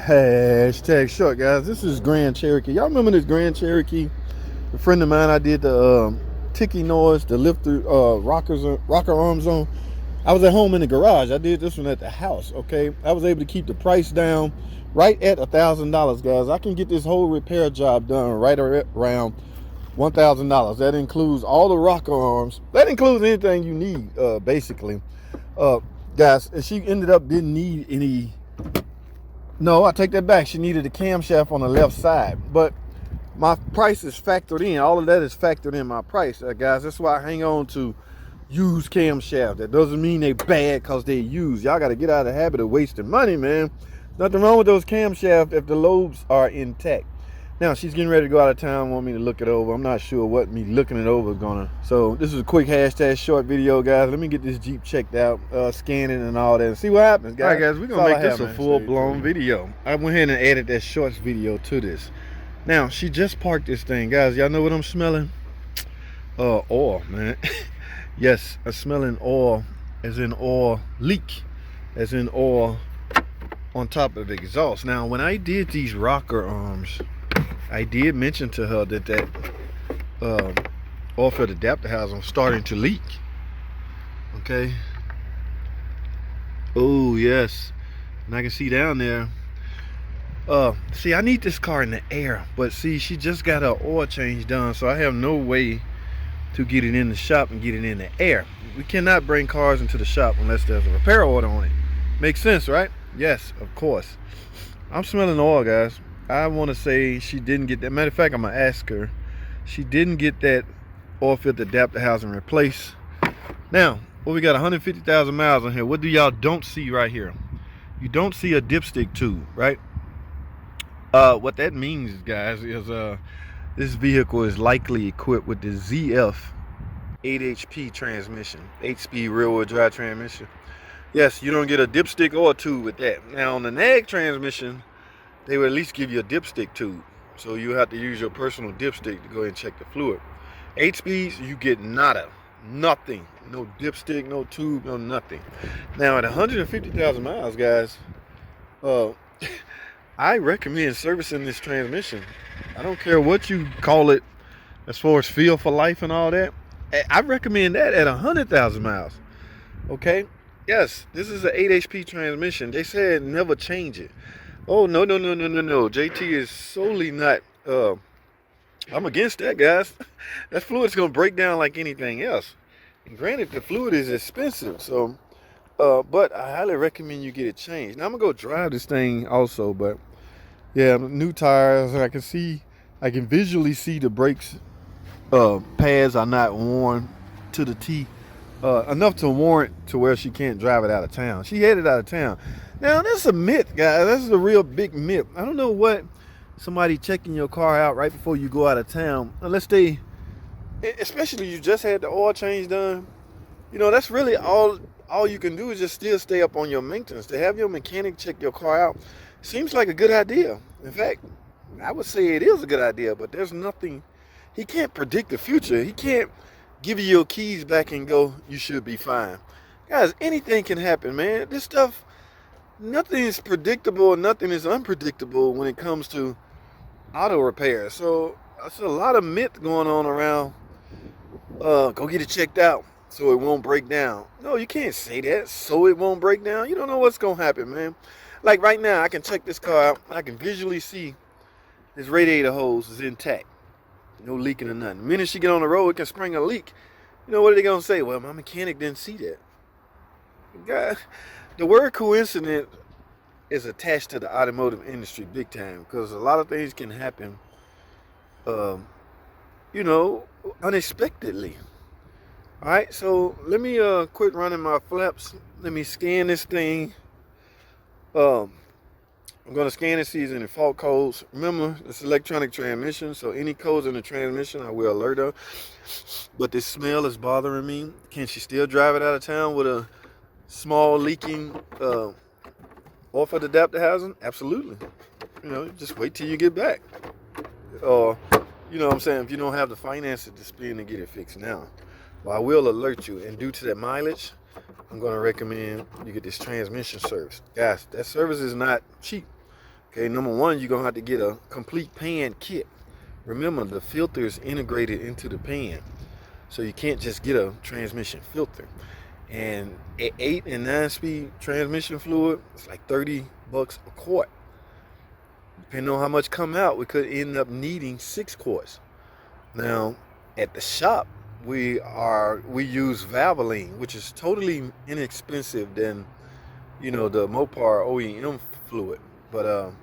Hashtag short, guys. This is Grand Cherokee. Y'all remember this Grand Cherokee? A friend of mine, I did the ticky noise, the lifter rocker arms on. I was at home in the garage. I did this one at the house, okay? I was able to keep the price down right at $1,000, guys. I can get this whole repair job done right around $1,000. That includes all the rocker arms. That includes anything you need, basically. Guys, and she ended up didn't need any. No, I take that back. She needed a camshaft on the left side, but my price is factored in. All of that is factored in my price, guys. That's why I hang on to used camshaft. That doesn't mean they bad because they used. Y'all got to get out of the habit of wasting money, man. Nothing wrong with those camshafts if the lobes are intact. Now, she's getting ready to go out of town, want me to look it over. I'm not sure what me looking it over is gonna. So this is a quick hashtag short video, guys. Let me get this Jeep checked out, scanning and all that, and see what happens, guys. All right, guys, we're gonna make this a full-blown video. I went ahead and added that shorts video to this. Now, she just parked this thing, guys. Y'all know what I'm smelling? Oil, man. Yes, I'm smelling oil, as in oil leak, as in oil on top of the exhaust. Now, when I did these rocker arms, I did mention to her that oil filter adapter housing was starting to leak. Okay. Oh yes, and I can see down there. See, I need this car in the air, but see, she just got her oil change done, so I have no way to get it in the shop and get it in the air. We cannot bring cars into the shop unless there's a repair order on it. Makes sense, right? Yes, of course. I'm smelling oil, guys. I want to say she didn't get that. Matter of fact, I'm going to ask her. She didn't get that oil filter adapter housing replaced. Now, well, we got 150,000 miles on here. What do y'all don't see right here? You don't see a dipstick tube, right? What that means, guys, is this vehicle is likely equipped with the ZF 8HP transmission, 8-speed rear-wheel drive transmission. Yes, you don't get a dipstick or a tube with that. Now, on the NAG transmission, they would at least give you a dipstick tube. So you have to use your personal dipstick to go ahead and check the fluid. 8 speeds, you get nada. Nothing. No dipstick, no tube, no nothing. Now at 150,000 miles, guys, I recommend servicing this transmission. I don't care what you call it as far as feel for life and all that. I recommend that at 100,000 miles. Okay? Yes, this is an 8 HP transmission. They said never change it. Oh, no. JT is solely not, I'm against that, guys. That fluid's going to break down like anything else. And granted, the fluid is expensive, so, but I highly recommend you get it changed. Now, I'm going to go drive this thing also, but, yeah, new tires. I can visually see the brakes pads are not worn to the T. Enough to warrant to where she can't drive it out of town. She headed out of town. Now, that's a myth, guys. This is a real big myth. I don't know what somebody checking your car out right before you go out of town, unless they, especially you just had the oil change done. You know, that's really all you can do is just still stay up on your maintenance. To have your mechanic check your car out seems like a good idea. In fact, I would say it is a good idea, but there's nothing, he can't predict the future. He can't give you your keys back and go, you should be fine. Guys, anything can happen, man. This stuff, nothing is predictable, nothing is unpredictable when it comes to auto repair. So that's a lot of myth going on around, go get it checked out so it won't break down. No, you can't say that, so it won't break down. You don't know what's gonna happen, man. Like right now, I can check this car out. I can visually see this radiator hose is intact. No leaking or nothing. The minute she get on the road, it can spring a leak. You know, what are they gonna say? Well, my mechanic didn't see that. God, the word coincidence is attached to the automotive industry big time, because a lot of things can happen, you know, unexpectedly. All right, so let me quit running my flaps. Let me scan this thing. I'm going to scan and see if there's any fault codes. Remember, it's electronic transmission, so any codes in the transmission, I will alert her. But this smell is bothering me. Can she still drive it out of town with a small leaking oil filter adapter housing? Absolutely. You know, just wait till you get back. Or, you know what I'm saying, if you don't have the finances to spend to get it fixed now. Well, I will alert you. And due to that mileage, I'm going to recommend you get this transmission service. Guys, that service is not cheap. Okay, number one, you're gonna have to get a complete pan kit. Remember, the filter is integrated into the pan, so you can't just get a transmission filter. And at 8 and 9 speed transmission fluid, it's like $30 a quart. Depending on how much come out, we could end up needing 6 quarts. Now, at the shop, we use Valvoline, which is totally inexpensive than, the Mopar OEM fluid. But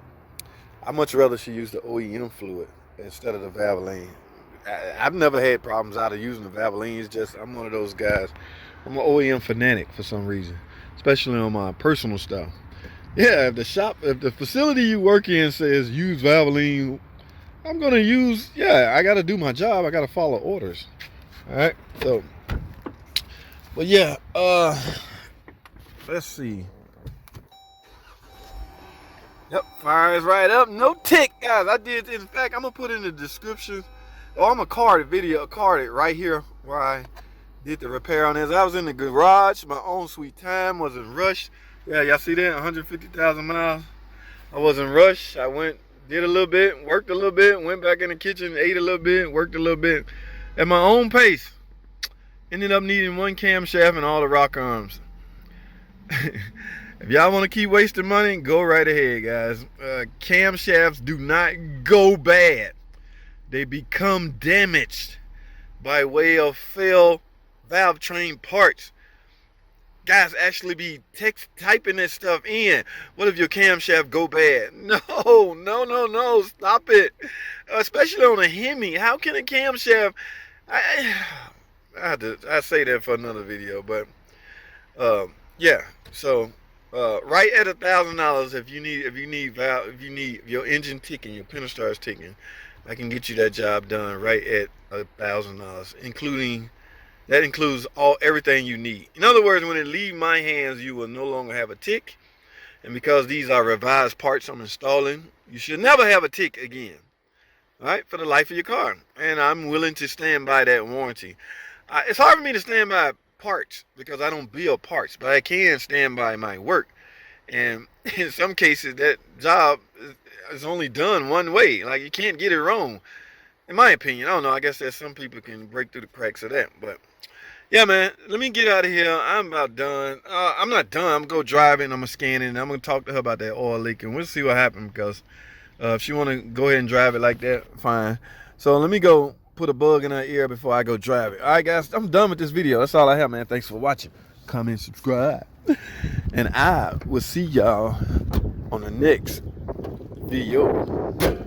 I much rather she use the OEM fluid instead of the Valvoline. I've never had problems out of using the Valvoline. It's just I'm one of those guys. I'm an OEM fanatic for some reason, especially on my personal stuff. Yeah, if the facility you work in says use Valvoline, I'm gonna use. Yeah, I gotta do my job. I gotta follow orders. All right. So, but yeah. Let's see. Yep, fires right up. No tick, guys. I did. In fact, I'm gonna put in the description. Oh, I'm gonna card it right here where I did the repair on this. I was in the garage, my own sweet time, wasn't rushed. Yeah, y'all see that? 150,000 miles. I wasn't rushed. I went, did a little bit, worked a little bit, went back in the kitchen, ate a little bit, worked a little bit at my own pace. Ended up needing 1 camshaft and all the rock arms. If y'all want to keep wasting money, go right ahead, guys. Camshafts do not go bad. They become damaged by way of failed valve train parts. Guys actually be typing this stuff in. What if your camshaft go bad? No, stop it. Especially on a Hemi. How can a camshaft... I say that for another video, but yeah. So right at $1,000, if you need your engine ticking, your pinner starts ticking, I can get you that job done right at $1,000, that includes everything you need. In other words, when it leaves my hands, you will no longer have a tick, and because these are revised parts I'm installing, you should never have a tick again. All right, for the life of your car, and I'm willing to stand by that warranty. It's hard for me to stand by parts because I don't build parts, but I can stand by my work. And in some cases, that job is only done one way. Like, you can't get it wrong. In my opinion, I don't know. I guess that some people can break through the cracks of that. But yeah, man, let me get out of here. I'm about done. I'm not done. I'm going to go driving. I'm going to scan it. And I'm going to talk to her about that oil leak. And we'll see what happens because if she want to go ahead and drive it like that, fine. So let me go put a bug in her ear before I go drive it. All right, guys, I'm done with this video. That's all I have, man. Thanks for watching. Comment, subscribe. And I will see y'all on the next video.